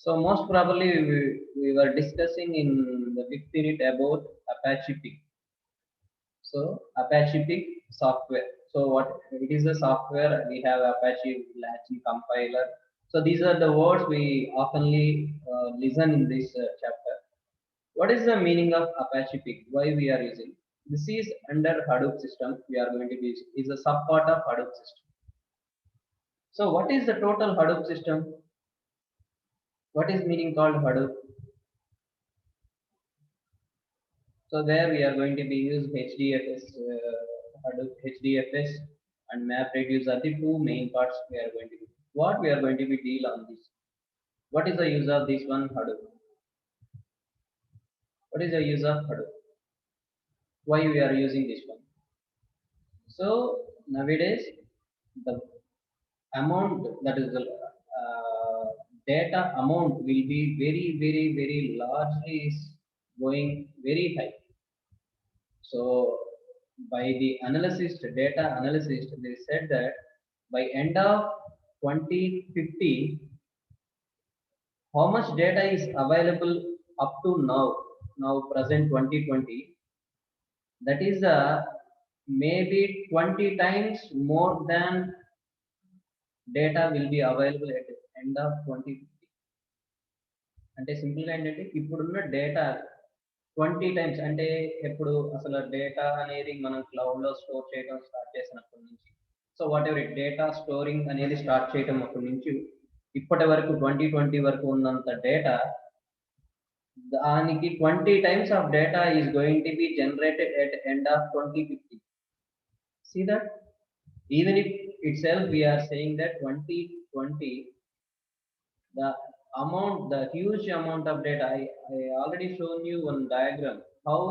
So most probably we were discussing in the fifth unit about Apache Pig. So Apache Pig software. So what it is the software, we have Apache Latching compiler. So these are the words we oftenly listen in this chapter. What is the meaning of Apache Pig? Why we are using? This is under Hadoop system. We are going to be is a subpart of Hadoop system. So what is the total Hadoop system? What is meaning called Hadoop? So there we are going to be use HDFS, Hadoop HDFS and MapReduce are the two main parts we are going to be. What we are going to be deal on this? What is the use of this one Hadoop? What is the use of Hadoop? Why we are using this one? So nowadays the amount that is the data amount will be very largely is going very high. So by the analysis, data analysis, they said that by end of 2050, how much data is available up to now present 2020, that is maybe 20 times more than data will be available at the end of 2050. అంటే సింపుల్గా ఏంటంటే ఇప్పుడున్న data 20 times అంటే ఎప్పుడు అసలు data అనేది మనం క్లౌడ్లో store చేయడం స్టార్ట్ చేసినప్పటి నుంచి so what ever data storing అనేది స్టార్ట్ చేయడం అప్పటి నుంచి ఇప్పటి వరకు 2020 వరకు ఉన్నంత డేటా దానికి 20 times of data is going to be generated at end of 2050. See that even if itself we are saying that 2020 the amount, the huge amount of data, I already shown you one diagram how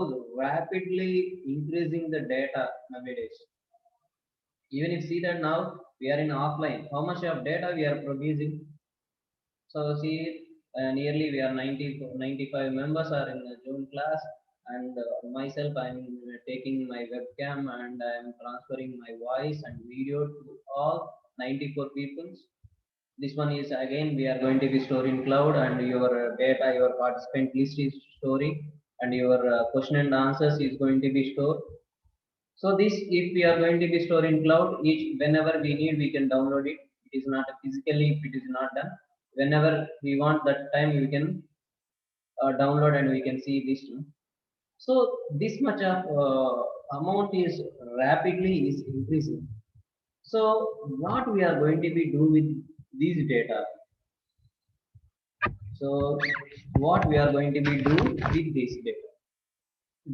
rapidly increasing the data nowadays. Even if see that now we are in offline, how much of data we are producing? So see, nearly we are 95 members are in the Zoom class, and myself I'm taking my webcam and I'm transferring my voice and video to all 94 people. This one is again we are going to be storing cloud, and your data, your participant list is storing, and your question and answers is going to be stored. So this, if we are going to be stored in cloud, each whenever we need we can download it. It is not physically, if it is not done, whenever we want that time we can download and we can see this one. So this much of amount is rapidly is increasing. So what we are going to be do with these data? So what we are going to be do with this data?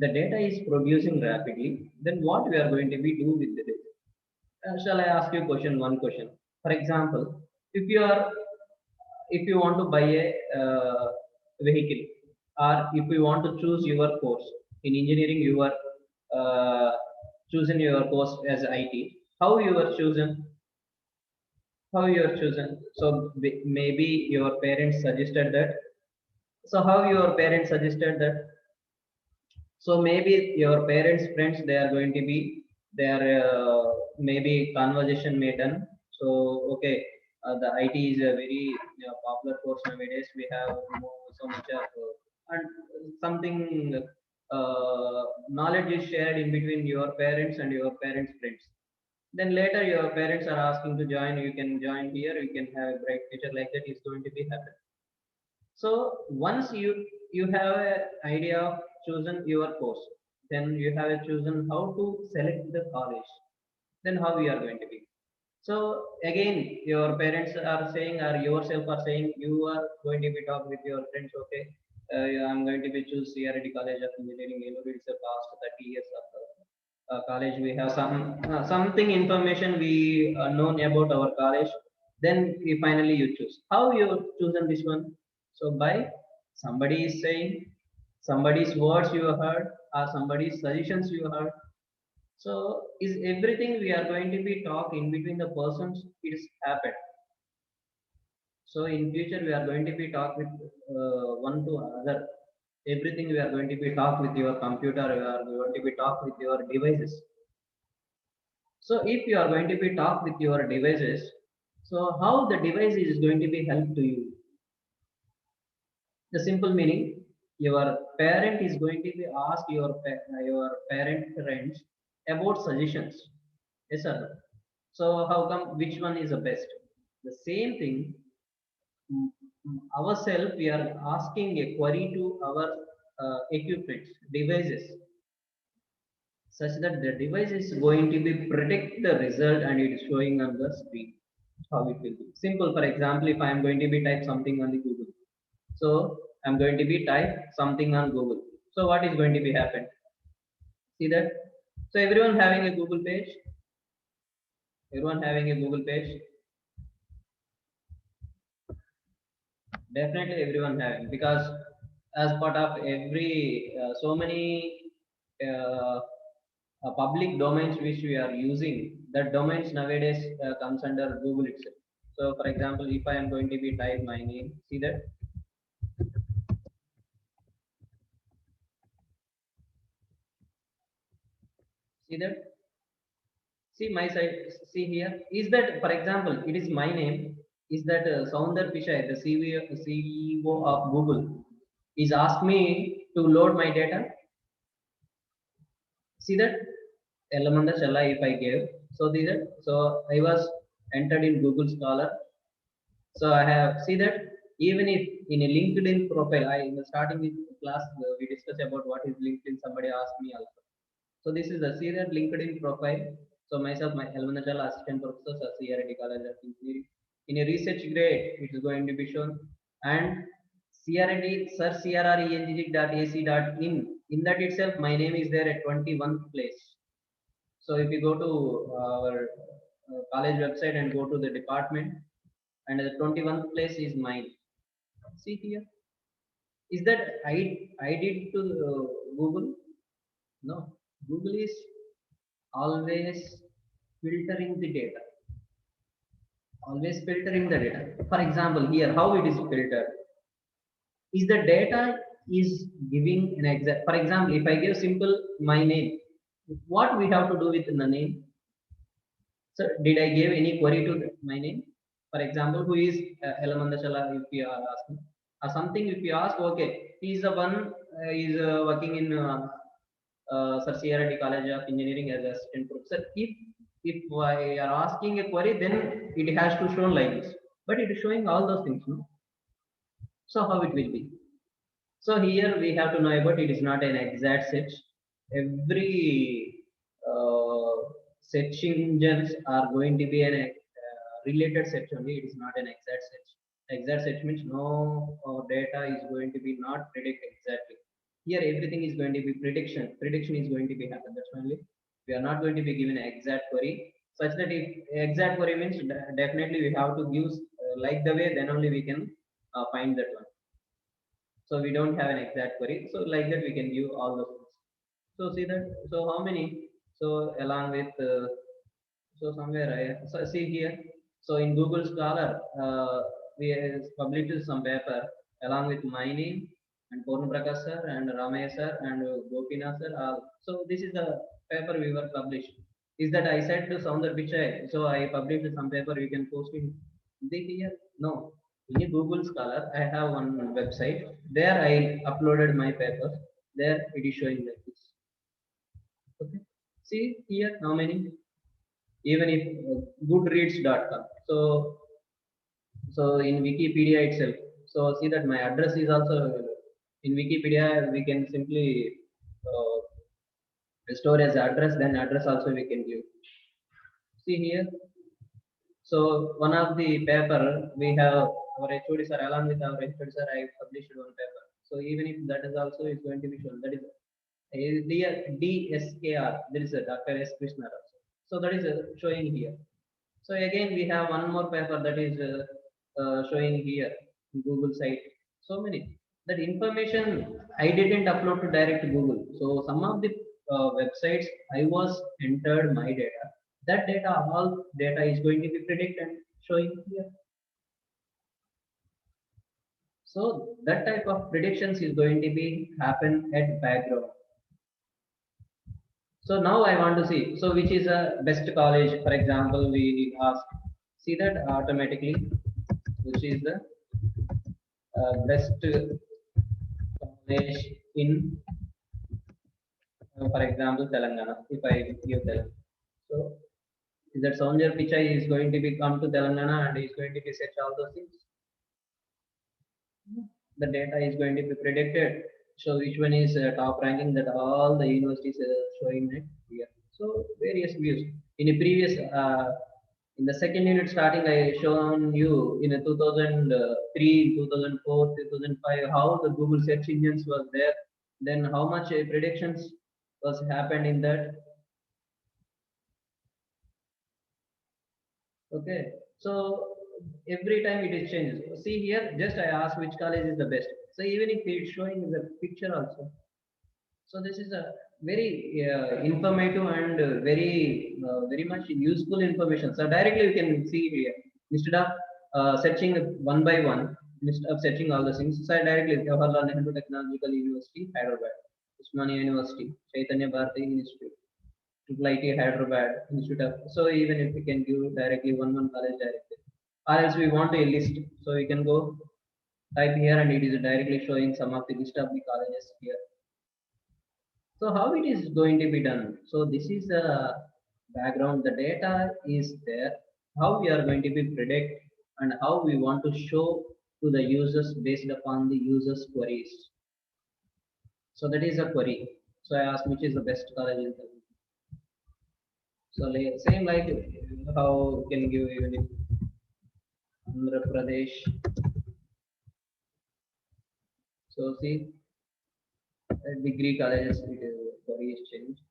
The data is producing rapidly, then what we are going to be do with the data? Shall I ask you a question, one question? For example, if you are, if you want to buy a vehicle, or if you want to choose your course in engineering, you are choosing your course as IT, how you are chosen? How you are chosen? So maybe your parents suggested that. So how your parents suggested that? So maybe your parents friends, they are going to be their maybe conversation may done. So okay, the IT is a very popular course nowadays. We have so much of and something knowledge is shared in between your parents and your parents friends. Then later your parents are asking to join, you can join here, you can have a bright future, like that is going to be happen. So once you have an idea of chosen your course, then you have chosen how to select the college, then how we are going to be. So again your parents are saying, or yourself are saying, you are going to be talk with your friends, okay, I'm going to be choose CRD College of Engineering. You know, it's the past 30 years of college. We have some something information we known about our college. Then we finally you choose. How you chosen this one? So by somebody is saying, somebody's words you heard, or somebody's suggestions you heard. So is everything we are going to be talk in between the persons, it is happened. So in future we are going to be talk with one to another. Everything we are going to be talk with your computer, we are going to be talk with your devices. So if you are going to be talk with your devices, so how the device is going to be help to you? The simple meaning, your parent is going to be ask your parent friends about suggestions. Yes or no? So how come which one is the best? The same thing, ourselves we are asking a query to our equipment devices such that the device is going to be predict the result and it is showing on the screen how it will be simple. For example, if I am going to be type something on the Google, so I'm going to be type something on Google, so what is going to be happen? See that? So everyone having a Google page, everyone having a Google page, definitely everyone having, because as part of every so many uh, public domains which we are using, that domains nowadays comes under Google itself. So for example, if I am going to be type my name, see that? See that? See my side, see here, is that for example it is my name, is that Sounder Pichai, the CEO of Google, is asked me to load my data. See that? Elemanda Chala if I gave. So these are, so I was entered in Google Scholar. So I have see that even if in a LinkedIn profile, I in the starting with class we discussed about what is LinkedIn. Somebody asked me also. So this is the see that LinkedIn profile. So myself, my Elemanda Chala assistant professor, Sir CRD College of Engineering. In a research grade, it is going to be shown, and CRD Sir CRRENGG.ac.in. In that itself, my name is there at 21st place. So if you go to our college website and go to the department, and the 21st place is mine. See here, is that I did to Google? No, Google is always filtering the data, always filtering the data. For example, here how it is filtered is the data is giving an exact. For example, if I give simple my name, what we have to do with the name? So did I give any query to my name? For example, who is Elamandachala if you are asking? Or something if you ask, okay, he is the one is working in Sir CRD College of Engineering as assistant professor. If I are asking a query, then it has to show like this. But it is showing all those things, no? So how it will be? So here we have to know about it is not an exact search. Every search engines are going to be an related search only. It is not an exact search. Exact search means no data is going to be not predict exactly. Here everything is going to be prediction. Prediction is going to be happen. That's only we are not going to be given an exact query. Such that if exact query means definitely we have to use like the way, then only we can find that one. So we don't have an exact query, so like that we can view all those things. So see that, so how many, so along with so somewhere I so see here, so in Google Scholar we published some paper along with my name and Purna Prakash sir and Ramaya sir and Gopinath sir, so this is the paper we were published. Is that I said to Sounder Pichai, so I published some paper you can post in the here? No, in Google Scholar, I have one website. There I uploaded my papers. There it is showing like this. Okay. See here how many? Even if goodreads.com. So in Wikipedia itself. So see that my address is also available. In Wikipedia. We can simply store as address. Then address also we can give. See here. So one of the paper we have our HOD sir, along with our HOD sir, I published one paper. So even if that is also is going to be shown, that is DSKR. There is a Dr. S. Krishna also. So that is showing here. So again we have one more paper that is showing here in Google site. So many that information I didn't upload to direct Google. So some of the websites I was entered my data. That data, all data is going to be predicted and showing here. So that type of predictions is going to be happen at background. So now I want to see. So which is a best college? For example, we ask. See that automatically, which is the best in, for example, Telangana. If I give Telangana, so that Sounjar Pichai is going to be come to Telangana and is going to be search all those things. The data is going to be predicted. So which one is top ranking, that all the universities showing it here. So various views. In a previous, in the second unit starting, I shown you in a 2003, 2004, 2005 how the Google search engines was there. Then how much predictions was happened in that. Okay, so every time it is changes. See here, just I asked which college is the best. So even if it's showing the picture also. So this is a very informative and very much useful information. So directly you can see here instead of searching one by one, instead of searching all the things. So I directly Jawaharlal Nehru Technological University, Hyderabad, Usmania University, Chaitanya Bharati Institute, Triple IT Hyderabad Institute of. So even if we can give directly one college directly, or else we want a list, so you can go type here and it is directly showing some of the list of the colleges here. So how it is going to be done? So this is the background. The data is there. How we are going to be predict and how we want to show to the users based upon the users' queries. So that is a query. So I asked which is the best college in the. So same like how can give even if Andhra Pradesh. So see degree colleges it is query is changed.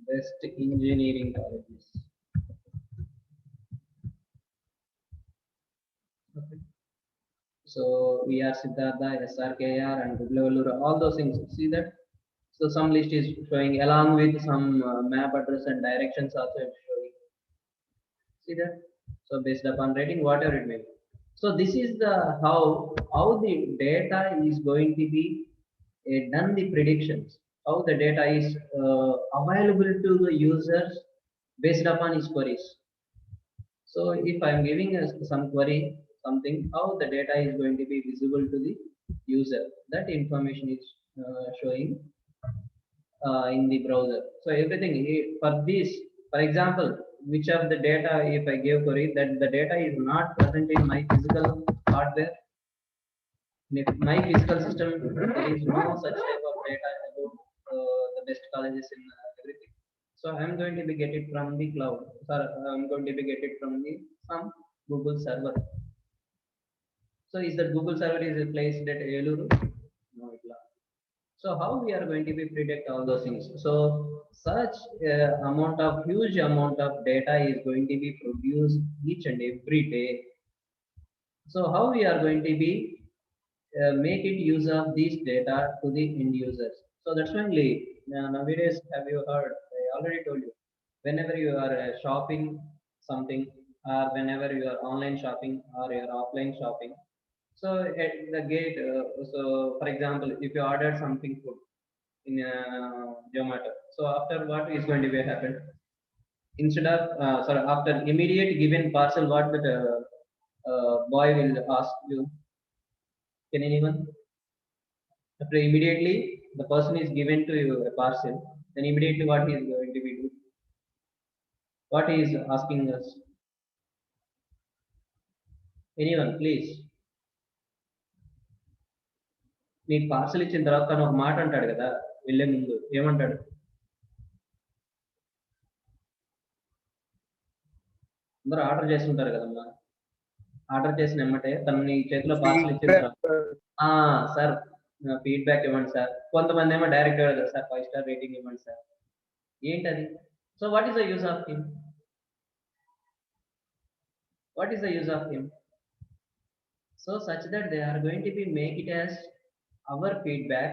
Best engineering colleges. Okay. So we are Siddhartha, SRKR, and Guglavallura, all those things. See that? So some list is showing along with some map address and directions also it's showing. See that? So based upon rating, whatever it may be. So this is the how the data is going to be done the predictions. How the data is available to the users based upon his queries. So if I'm giving some query, something, how the data is going to be visible to the user, that information is showing in the browser. So everything for this, for example, which of the data, if I give query that the data is not present in my physical hardware, in my physical system, there is no such type of data about the best colleges in everything. So I'm going to be get it from the cloud. So I'm going to be get it from the some Google server. So is that Google server is placed at Eluru? No, it not. So how we are going to be predict all those things? So such amount of huge amount of data is going to be produced each and every day. So how we are going to be make it use of these data to the end users? So that's only nowadays. Have you heard? I already told you. Whenever you are shopping something, or whenever you are online shopping or you are offline shopping, so at the gate, so for example, if you ordered something food in Zomato, so after what is going to be happen? Instead of sorry, after immediate given parcel, what the boy will ask you? Can anyone? After immediately the person is given to you a parcel, then immediately what he is going to be do? What he is asking us? Anyone, please. మీకు parcel ఇచ్చిన తర్వాత తను ఒక మాట అంటాడు కదా వెళ్ళే ముందు ఏమంటాడు? అందరూ ఆర్డర్ చేస్తుంటారు కదమ్మా. ఆర్డర్ చేసిన ఎమ్మటే తను నీ చేతిలో పార్సల్ ఇచ్చిన తర్వాత సార్ ఫీడ్‌బ్యాక్ ఇవ్వండి సార్. కొంతమంది ఏమో డైరెక్ట్‌గా అడుగుతారు సార్ 5 స్టార్ రేటింగ్ ఇవ్వండి సార్. ఏంటది? So what is the use of him? What is the use of him? So such that they are going to be make it as our feedback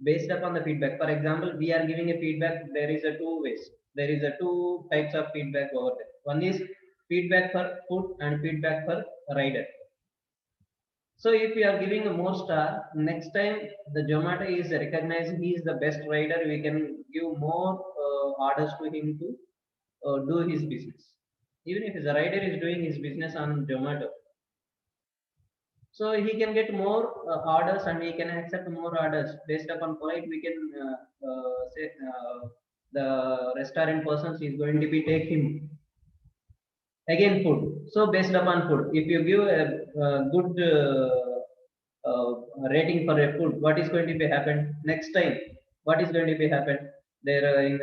based upon the feedback. For example, we are giving a feedback. There is a two ways. There is a two types of feedback over there. One is feedback for food and feedback for rider. So if we are giving a more star, next time the Zomato is recognized he is the best rider, we can give more orders to him to do his business. Even if the rider is doing his business on Zomato, so So he can get more orders and he can accept more orders based upon polite. We can say the restaurant persons is going to be take him again food. So based upon food, if you give a good rating for a food, what is going to be happen next time? What is going to be happen there in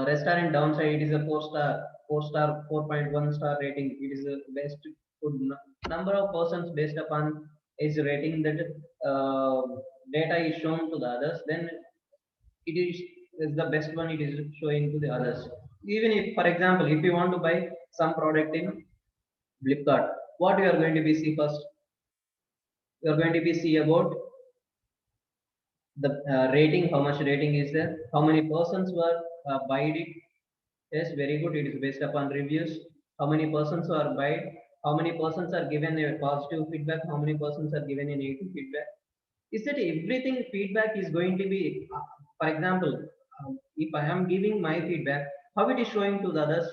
restaurant downside? It is a 4 star, 4 star, 4.1 star rating. It is the best food. Number of persons based upon is rating that uh, data is shown to the others, then it is the best one. It is showing to the others. Even if, for example, if you want to buy some product in Flipkart, what you are going to be see first? You are going to be see about the rating, how much rating is there, how many persons were buyed it. Yes, very good. It is based upon reviews. How many persons are buyed, how many persons are given a positive feedback, how many persons are given a negative feedback. Is that everything feedback is going to be for example, if I am giving my feedback, how it is showing to the others?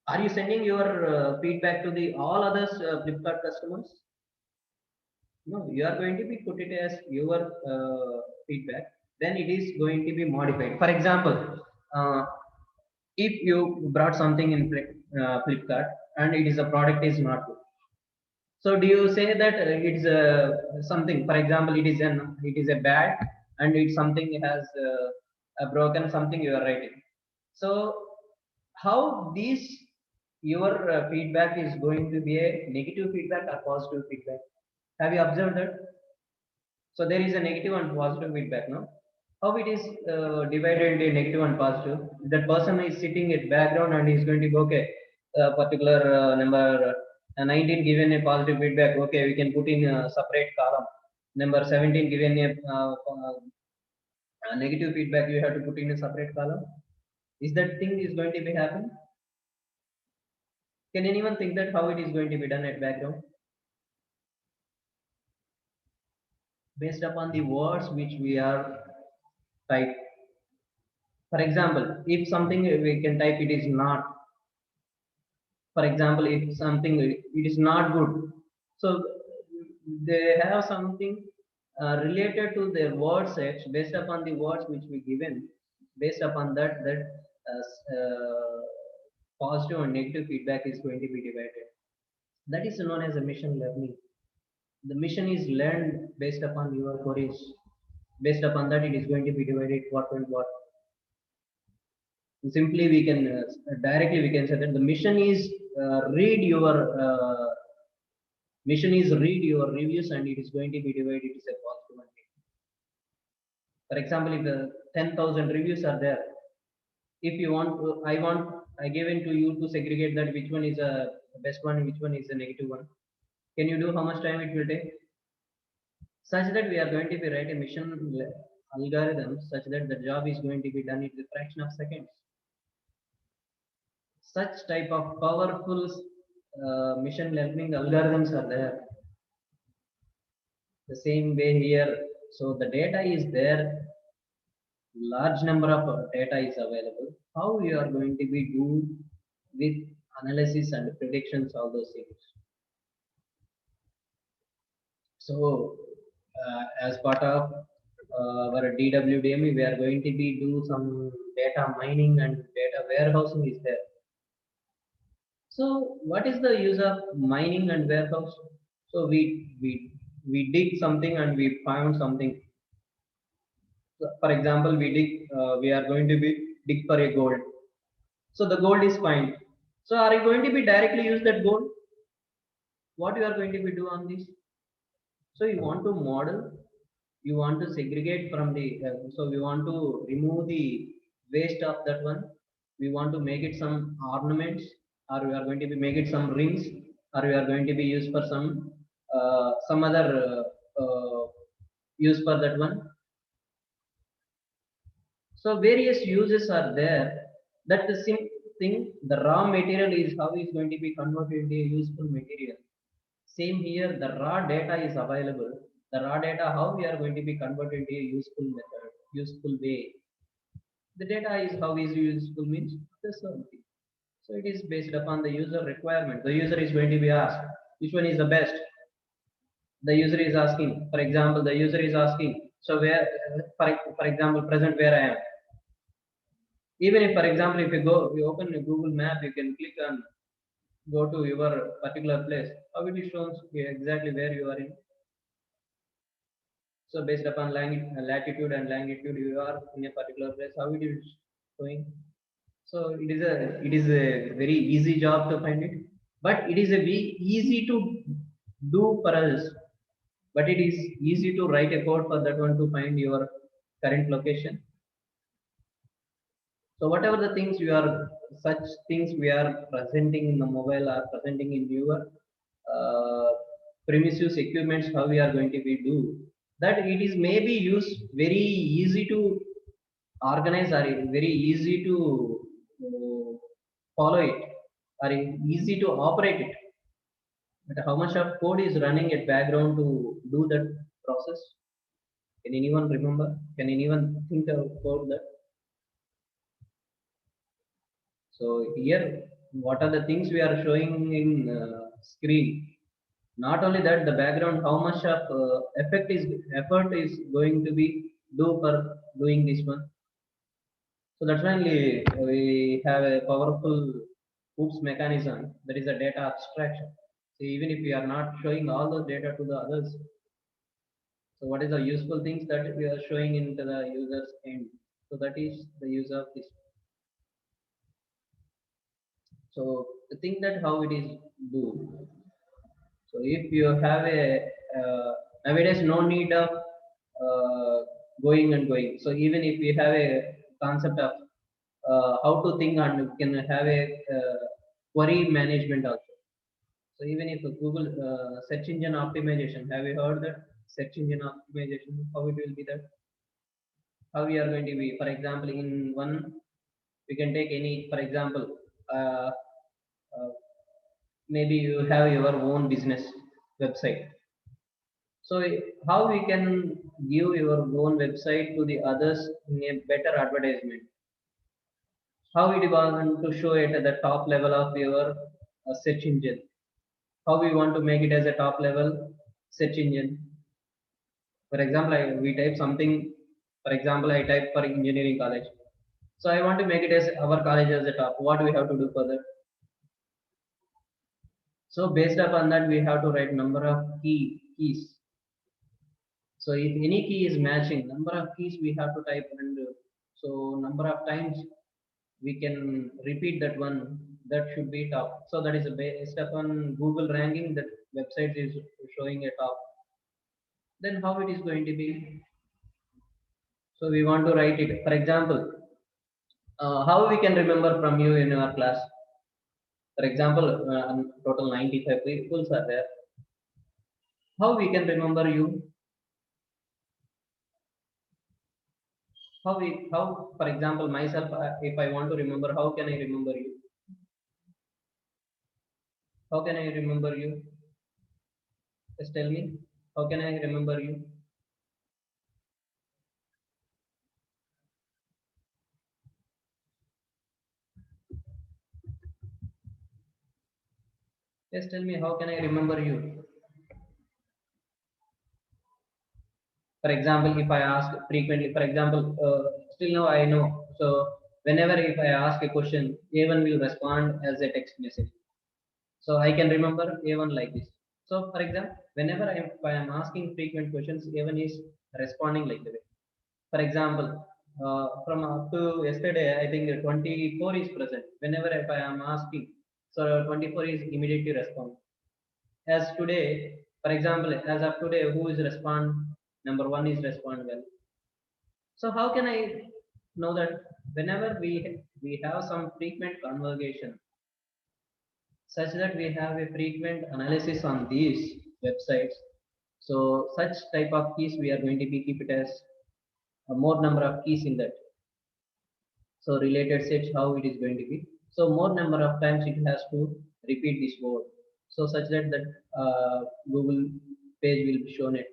Are you sending your feedback to the all others Flipkart customers? No, you are going to be put it as your feedback. Then it is going to be modified. For example, uh, if you brought something in Flipkart and it is a product is not good. So do you say that it's something? For example, it is a bad and it's something has a broken something you are writing. So how these your feedback is going to be a negative feedback or positive feedback? Have you observed that? So there is a negative and positive feedback, no? How it is divided into negative and positive? That person is sitting at background and he's going to go, okay, particular number 19 given a positive feedback. Okay, we can put in a separate column. Number 17 given a negative feedback. You have to put in a separate column. Is that thing is going to be happen? Can anyone think that how it is going to be done at background? Based upon the words which we are type. For example, if something we can type it is not. For example, if something it is not good, so they have something related to their word sets based upon the words which we given. Based upon that positive and negative feedback is going to be divided. That is known as a mission learning. The mission is learned based upon your queries. Based upon that, it is going to be divided what and what. Simply we can directly we can say that the mission is read your mission is read your reviews and it is going to be divided into a positive and negative. For example, if the 10,000 reviews are there, if you want to, I given to you to segregate that which one is a best one and which one is a negative one. Can you do how much time it will take? Such that we are going to be write a mission algorithm such that the job is going to be done in the fraction of seconds. Such type of powerful machine learning algorithms are there. The same way here. So the data is there, large number of data is available. How you are going to be do with analysis and predictions, all those things. So as part of our DWDME, we are going to be do some data mining and data warehousing is there. So what is the use of mining and warehouse? So we dig something and we found something. So for example, we are going to be dig for a gold. So the gold is fine. So are you going to be directly use that gold? What you are going to be do on this? So you want to model, you want to segregate from the so we want to remove the waste of that one. We want to make it some ornaments, or we are going to be make it some rings, or we are going to be used for some other use for that one. So various uses are there. That the same thing, the raw material is how is going to be converted into a useful material. Same here, the raw data is available. The raw data, how we are going to be converted into a useful method, useful way. The data is how is useful means the something. So So it is based upon the user requirement. The user is going to be asked which one is the best. The user is asking, for example, the user is asking, so where, for example, present where I am. Even if, for example, if you go, you open a Google map, you can click on go to your particular place. How it is shown exactly where you are in. So based upon latitude and longitude, you are in a particular place. How it is showing. So it is a very easy job to find it, but it is a very easy to do for us. But it is easy to write a code for that one to find your current location. So whatever the things we are, such things we are presenting in the mobile or presenting in your premises equipments, how we are going to be do that. It is maybe used very easy to organize or very easy to follow it or easy to operate it. But how much of code is running at background to do that process? Can anyone remember? Can anyone think about that? So here, what are the things we are showing in screen? Not only that, the background, how much of effort is going to be do for doing this one. So that's why we have a powerful OOPS mechanism, that is a data abstraction. So even if we are not showing all the data to the others, so what is the useful things that we are showing into the user's end? So that is the use of this. So the thing that how it is do. So if you have a nowadays no need of going and going. So even if we have a concept of how to think and we can have a query management also. So even if Google search engine optimization, have you heard that search engine optimization? How it will be that? How we are going to be? For example, in one, we can take any. For example, uh, uh, maybe you have your own business website. So how we can give your own website to the others in a better advertisement? How we want to show it at the top level of your search engine? How we want to make it as a top level search engine? For example, we type something. For example, I type for engineering college. So I want to make it as our college as a top. What do we have to do for that? So based upon that, we have to write number of keys. So if any key is matching, number of keys we have to type, and so number of times we can repeat that one, that should be top. So that is based upon Google ranking, that website is showing a top. Then how it is going to be? So we want to write it. For example, how we can remember from you in your class? For example, total 95 people are there. How we can remember you? How for example myself, if I want to remember, how can I remember you? How can I remember you? Just tell me. How can I remember you? Just tell me, how can I remember you? For example, if I ask frequently, for example, still now I know. So whenever if I ask a question, A1 will respond as a text message. So I can remember A1 like this. So for example, whenever if I am asking frequent questions, A1 is responding like the way. For example, from up to yesterday, I think 24 is present. Whenever if I am asking, so 24 is immediately respond. As today, for example, as of today, who is respond? Number one is respond well. So how can I know that whenever we have some frequent conversation, such that we have a frequent analysis on these websites. So such type of keys we are going to be keep it as a more number of keys in that. So related sets how it is going to be. So more number of times it has to repeat this word. So such that Google page will be shown it.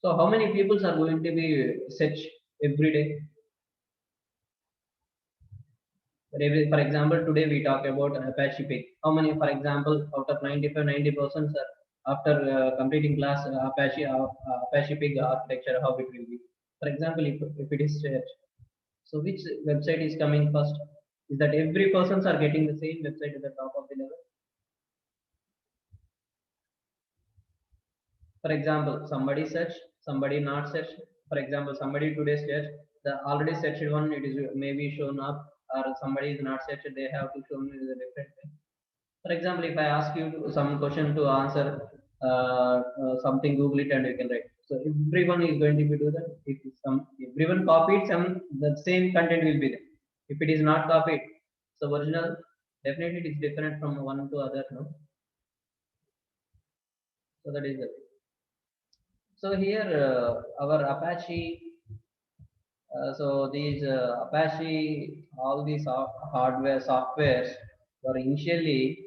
So how many people are going to be search every day? For example, today we talk about Apache Pig. How many, for example, out of 95, 90% after completing class Apache Pig architecture, how it will be? For example, if it is search, so which website is coming first? Is that every persons are getting the same website at the top of the level? For example, somebody search, somebody not search. For example, somebody today search, the already searched one, it is maybe shown up, or somebody is not searched, they have to show me the different way. For example, if I ask you some question to answer something, Google it and you can write. So everyone is going to be do that. If everyone copied some, the same content will be there. If it is not copied, so original, definitely it is different from one to other. No, so that is it. So here our Apache. So these Apache, all these hardware softwares were initially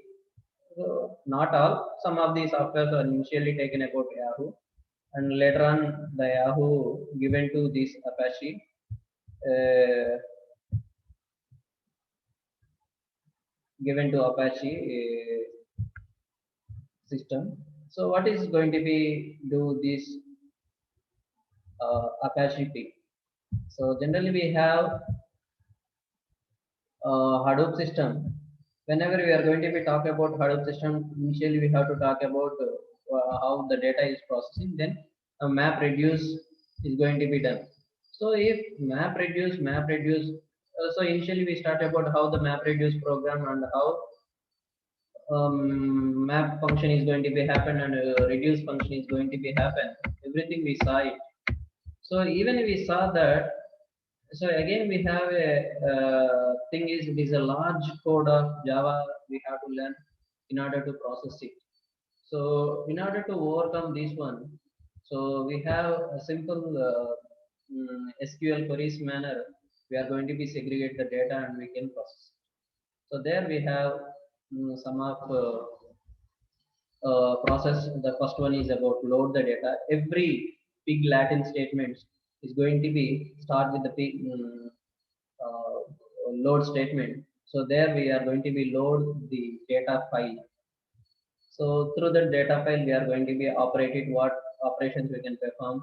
not all. Some of these softwares are initially taken about Yahoo, and later on the Yahoo given to this Apache. Uh, Given to Apache system. So what is going to be do this Apache Pig? So generally we have Hadoop system. Whenever we are going to be talk about Hadoop system, initially we have to talk about how the data is processing. Then a map reduce is going to be done. So if map reduce. So initially we start about how the map reduce program and how map function is going to be happen and reduce function is going to be happen. Everything we saw it. So even we saw that, so again we have a thing is it is a large code of Java we have to learn in order to process it. So in order to overcome this one, so we have a simple SQL queries manner. We are going to be segregate the data and we can process. So there we have some of process. The first one is about load the data. Every big Latin statements is going to be start with the big load statement. So there we are going to be load the data file. So through the data file we are going to be operated what operations we can perform.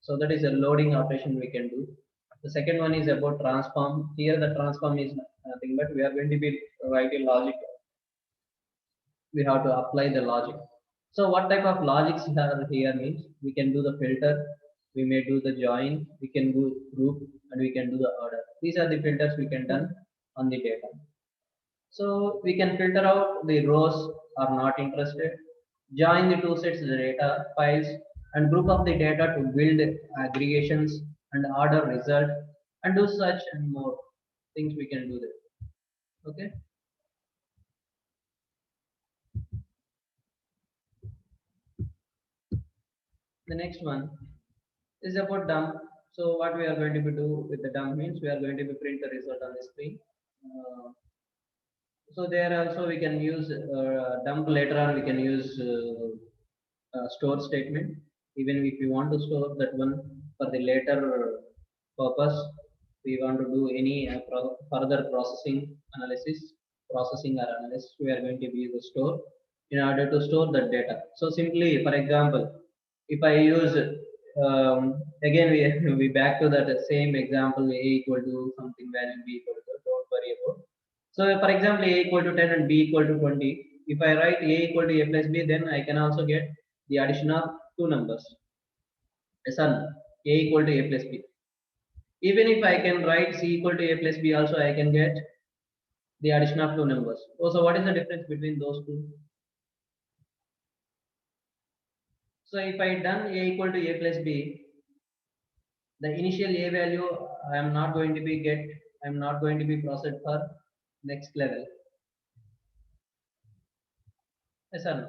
So that is a loading operation we can do. The second one is about transform. Here the transform is nothing but we are going to be writing logic. We have to apply the logic. So what type of logics are here means we can do the filter, we may do the join, we can do group, and we can do the order. These are the filters we can done on the data. So we can filter out the rows are not interested, join the two sets of the data files, and group of the data to build aggregations and order result, and do such and more things we can do there. Okay. The next one is about dump. So what we are going to be do with the dump means we are going to be print the result on the screen. So there also we can use dump. Later on we can use store statement. Even if we want to store that one for the later purpose, we want to do any further processing or analysis, we are going to use the store in order to store the data. So simply, for example, if I use again we back to that same example, a equal to something value b equal to, don't worry about. So for example, a equal to 10 and b equal to 20. If I write a equal to a plus b, then I can also get the addition of two numbers. Son, a equal to a plus b. Even if I can write c equal to a plus b, also I can get the addition of two numbers. Oh, so what is the difference between those two? So if I done a equal to a plus b, the initial a value I am not going to be get. I am not going to be processed for next level. Yes or no?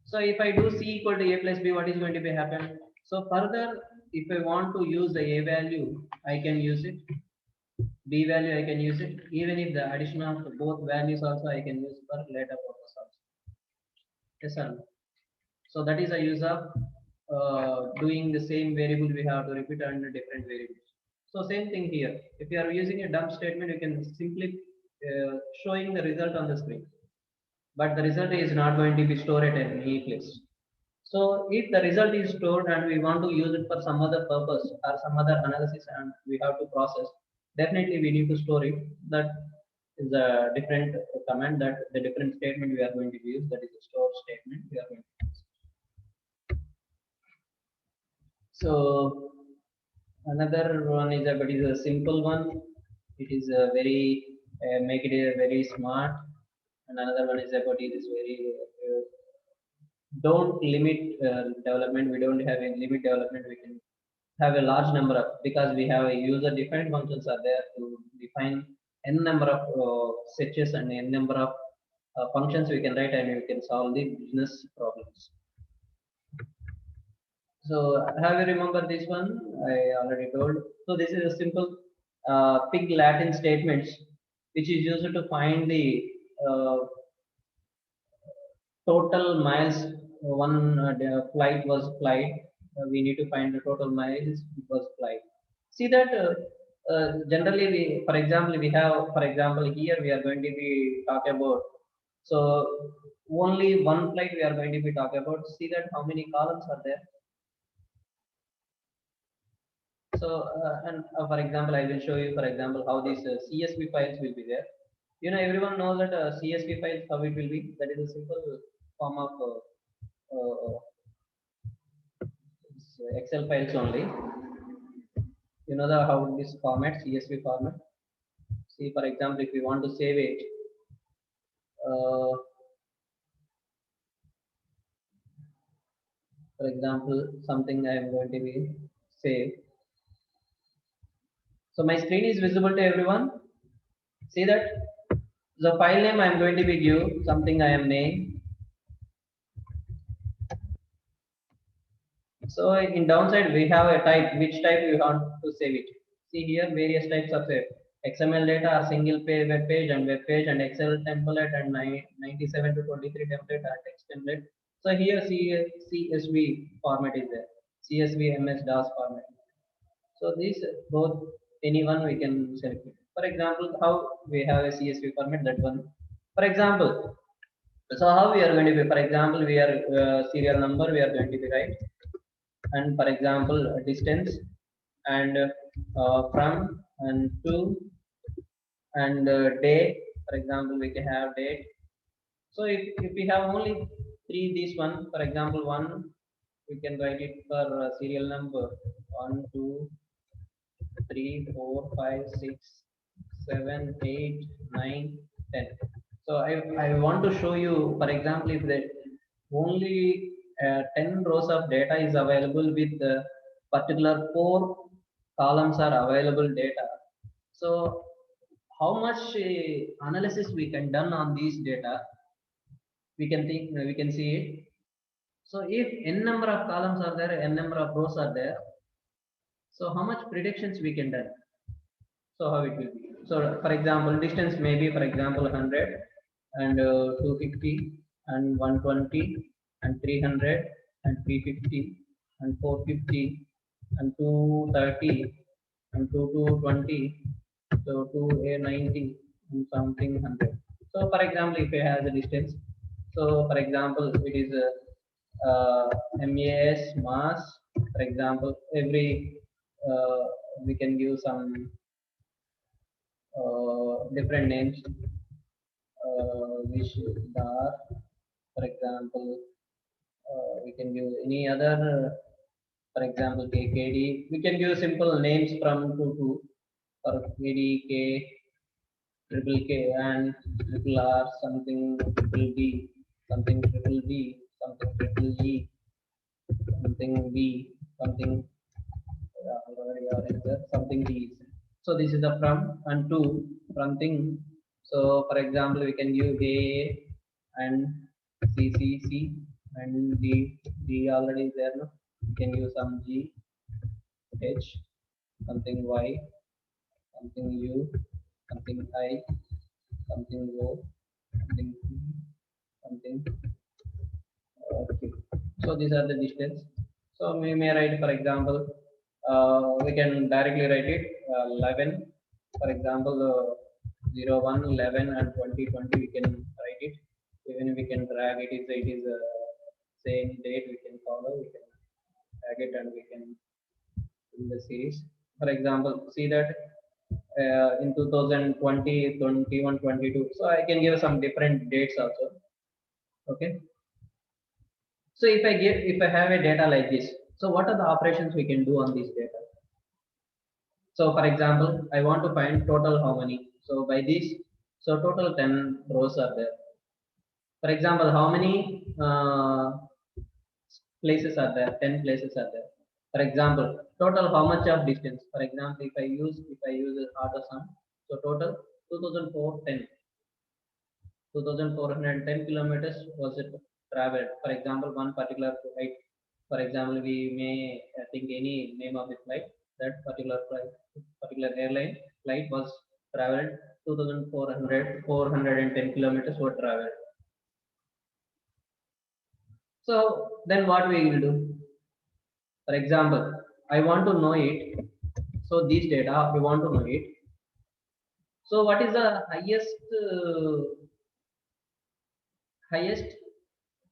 So if I do c equal to a plus b, what is going to be happen? So further, if I want to use the a value, I can use it. B value I can use it. Even if the addition of both values also I can use for later purpose also. Yes or no? So that is a use of doing the same variable we have to repeat under different variables. So same thing here. If you are using a dump statement, you can simply showing the result on the screen, but the result is not going to be stored at any place. So if the result is stored and we want to use it for some other purpose or some other analysis and we have to process, definitely we need to store it. That is a different command, that the different statement we are going to use, that is a store statement we are going to use. So another one is but is a simple one. It is a very make it a very smart. And another one is about it is very don't limit development. We don't have a limit development. We can have a large number of, because we have a user defined functions are there to define n number of switches and n number of functions we can write, and we can solve the business problems. So have you remember this one? I already told. So this is a simple pig Latin statements which is used to find the uh, total miles one flight was flight. We need to find the total miles it was flight. See that generally we, for example, we have, for example, here we are going to be talking about. So only one flight we are going to be talking about. See that how many columns are there. So and for example, I will show you, for example, how these CSV files will be there. You know, everyone knows that CSV files how it will be. That is a simple form of Excel files only. You know the how this format, CSV format. See, for example, if we want to save it, for example, something I am going to be save. So my screen is visible to everyone. See that the file name I am going to be give something I am name. So in downside we have a type, which type we want to save it. See here various types of save. XML data or single page web page and Excel template and 97 to 23 template or text template. So here CSV format is there. CSV MS DOS format. So these both anyone we can select it. For example, how we have a CSV format, that one. For example, so how we are going to be, for example, we are serial number we are going to be right, and for example distance and from and to and day. For example, we can have date. So if we have only three these one, for example one, we can write it for serial number 1 2 3 4 5 6 7 8 9 10. So I want to show you, for example, if the only 10 rows of data is available with particular 4 columns are available data. So how much analysis we can done on these data, we can think, we can see it. So if n number of columns are there, n number of rows are there, so how much predictions we can done? So how it will be? So for example, distance may be, for example, 100 and 250 and 120 and 300 and 350 and 450 and 230 and 220, so 290 and something 100. So for example, if it has a distance, so for example, it is MAS mass. For example, every we can give some different names, which are, for example, we can give any other, for example, KKD. We can give simple names from 2 or KD, K, triple K, and triple R, something triple D, something triple D, something triple E, something B, something something D. So this is the from and to from thing. So for example, we can use A and C and D already is there. No? We can use some G, H, something Y, something U, something I, something O, something P, something Q. So these are the distance. So we may write, for example, we can directly write it 11, for example, 0, 1, 11 and 20, 20 we can write it. Even we can drag it, if it is same date we can follow, we can drag it and we can in the series. For example, see that in 2020, 21, 22. So I can give some different dates also. Okay. So if I have a data like this, so what are the operations we can do on this data? So for example, I want to find total how many. So by this, so total 10 rows are there. For example, how many places are there? 10 places are there. For example, total how much of distance? For example, if I use a auto sum, so total 2410 2410 kilometers was it traveled. For example, one particular flight. For example, we may think any name of the flight. That particular flight, particular airline flight was traveled 410 kilometers were traveled. So then what we will do? For example, I want to know it. So these data we want to know it. So what is the highest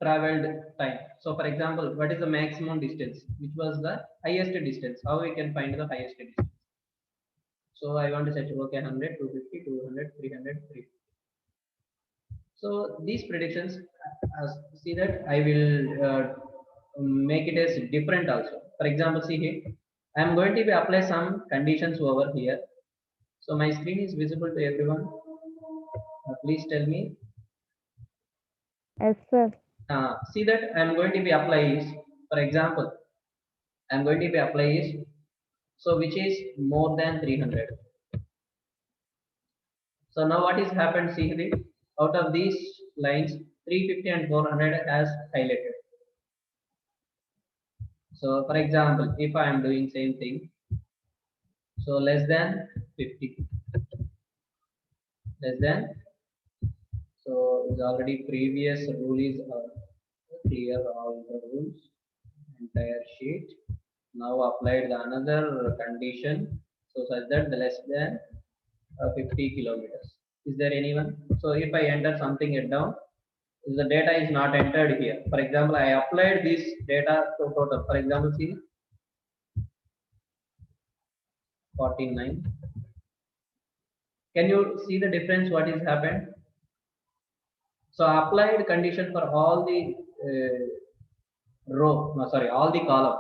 traveled time? So for example, what is the maximum distance? Which was the highest distance? How we can find the highest distance? So I want to search, okay, 100, 250, 200, 300, 350. So these predictions, see that I will make it as different also. For example, see here, I am going to be apply some conditions over here. So my screen is visible to everyone. Please tell me. Yes, sir. See that I am going to be apply is, for example, I am going to be apply is, so which is more than 300. So now what is happened, see here, out of these lines, 350 and 400 has highlighted. So for example, if I am doing same thing, so less than 50, less than, so is already previous rule is clear all the rules, entire sheet. Now applied the another condition, so such that the less than 50 kilometers. Is there anyone? So if I enter something it down, the data is not entered here. For example, I applied this data to total. For example, see 49. Can you see the difference? What is happened? So applied condition for all the row, no, sorry, all the column.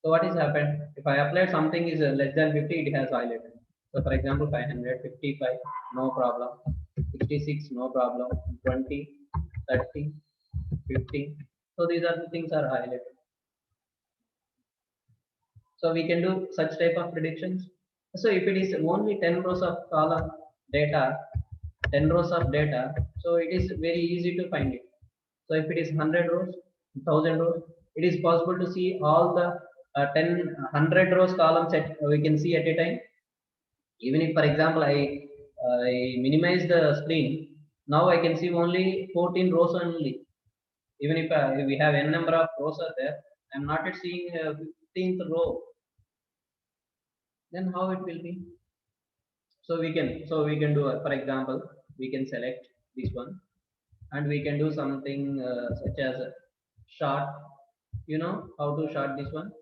So what is happened? If I apply something is less than 50, it has highlighted. So for example, 555, no problem. 66, no problem. 20, 30, 50. So these are the things are highlighted. So we can do such type of predictions. So if it is only 10 rows of column data, 10 rows of data, so it is very easy to find it. So if it is 100 rows, 1000 rows, it is possible to see all the 100 rows columns we can see at a time. Even if, for example, I minimize the screen, now I can see only 14 rows only. Even if we have n number of rows are there, I'm not yet seeing 15th row. Then how it will be? So we can do, for example, we can select this one, and we can do something such as short. You know how to short this one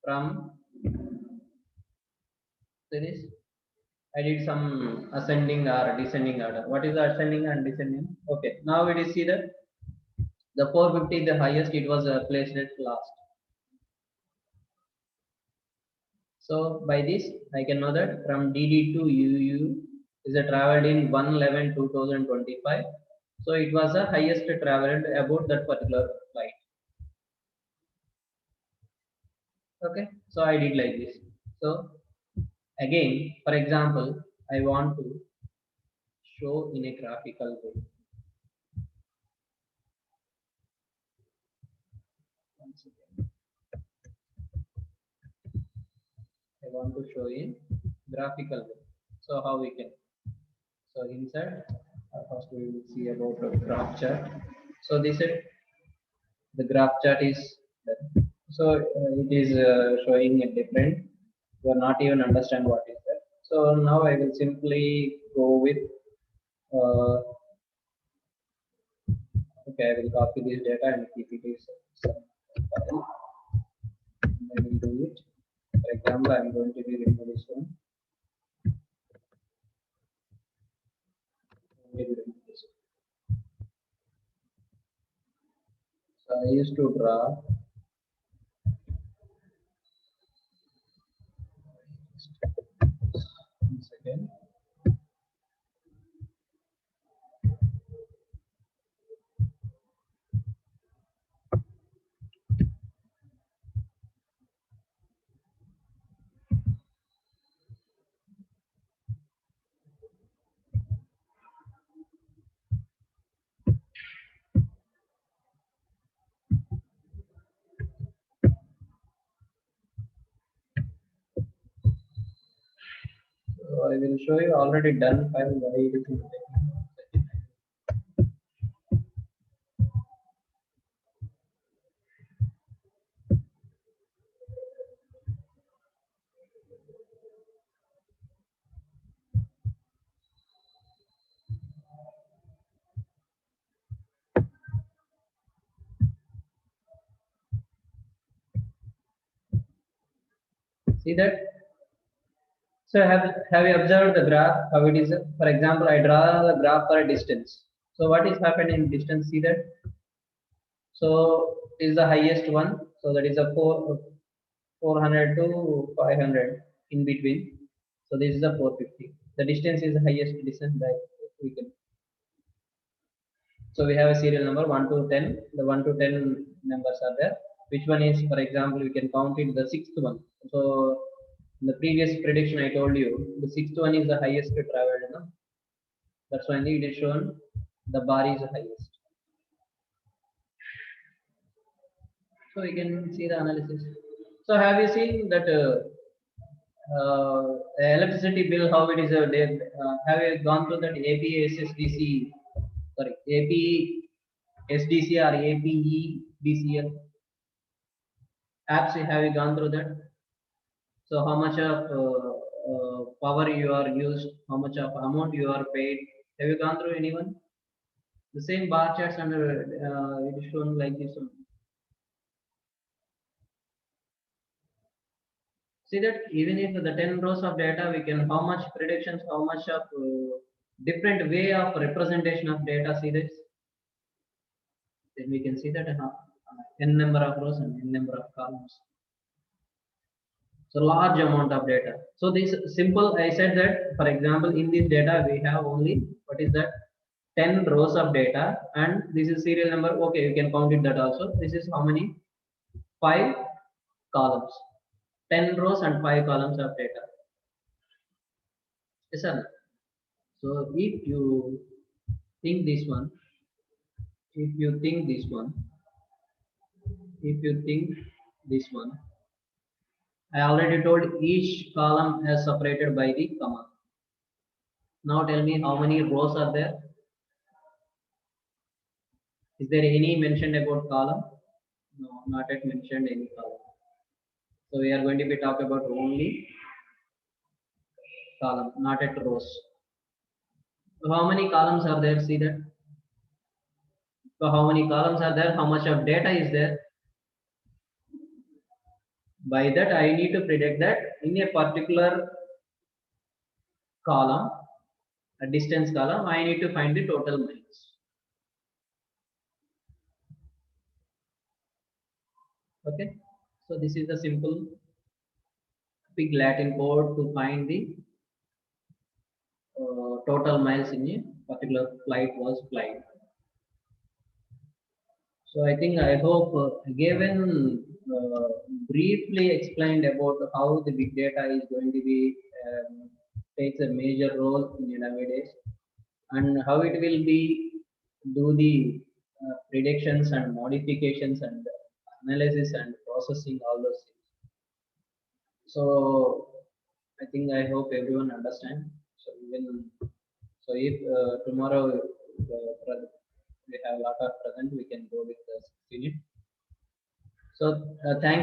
from this. I did some ascending or descending order. What is the ascending and descending? Okay, now it is see that the 450, the highest, it was placed at last. So by this, I can know that from DD to UU is a traveled in 1/11/2025. So it was the highest traveled about that particular flight. Okay, so I did like this. So again, for example, I want to show in a graphical way. Once again, I want to show in graphical way. So how we can? So inside, first we will see about the graph chart. So this is the graph chart is done. So it is showing a different. You are not even understand what is that. So now I will simply go with uh, okay, I will copy this data and keep it as some file. I will do it. For example, I am going to be remove this one. Maybe remove this one. So I used to draw. One second. So I will show you already done file. Why it is not taking. See that? So have you observed the graph how it is? For example, I draw the graph for a distance. So what is happening in distance? See that? So is the highest one. So that is a 400 to 500 in between. So this is a 450. The distance is the highest distance that we can. So we have a serial number 1 to 10. The 1 to 10 numbers are there. Which one is, for example, we can count it the sixth one. So in the previous prediction I told you, the sixth one is the highest traveled. No? That's why it is shown the bar is the highest. So we can see the analysis. So have you seen that electricity bill, how it is have you gone through that APSSDC, sorry, APSDC or APEDCL apps? Have you gone through that? So how much of power you are used, how much of amount you are paid? Have you gone through anyone? The same bar charts under it is shown like this one. See that even if the 10 rows of data, we can how much predictions, how much of different way of representation of data. See this, then we can see that n number of rows and n number of columns. So large amount of data. So this simple, I said that for example in this data we have only what is that 10 rows of data and this is serial number. Okay, you can count it that also. This is how many? 5 columns, 10 rows and 5 columns of data. Yes, sir. So if you think this one, if you think this one, if you think this one, I already told each column is separated by the comma. Now tell me how many rows are there? Is there any mentioned about column? No, not yet mentioned any column. So we are going to be talking about only column, not at rows. So how many columns are there? See that? So how many columns are there? How much of data is there? By that I need to predict that in a particular column, a distance column, I need to find the total miles. Okay, so this is the simple big Latin code to find the total miles in a particular flight was flight. So I think I hope given briefly explained about how the big data is going to be takes a major role in nowadays and how it will be do the predictions and modifications and analysis and processing all those things. So I think I hope everyone understand. So even so, if tomorrow we have a lot of present, we can go with the unit. So thank.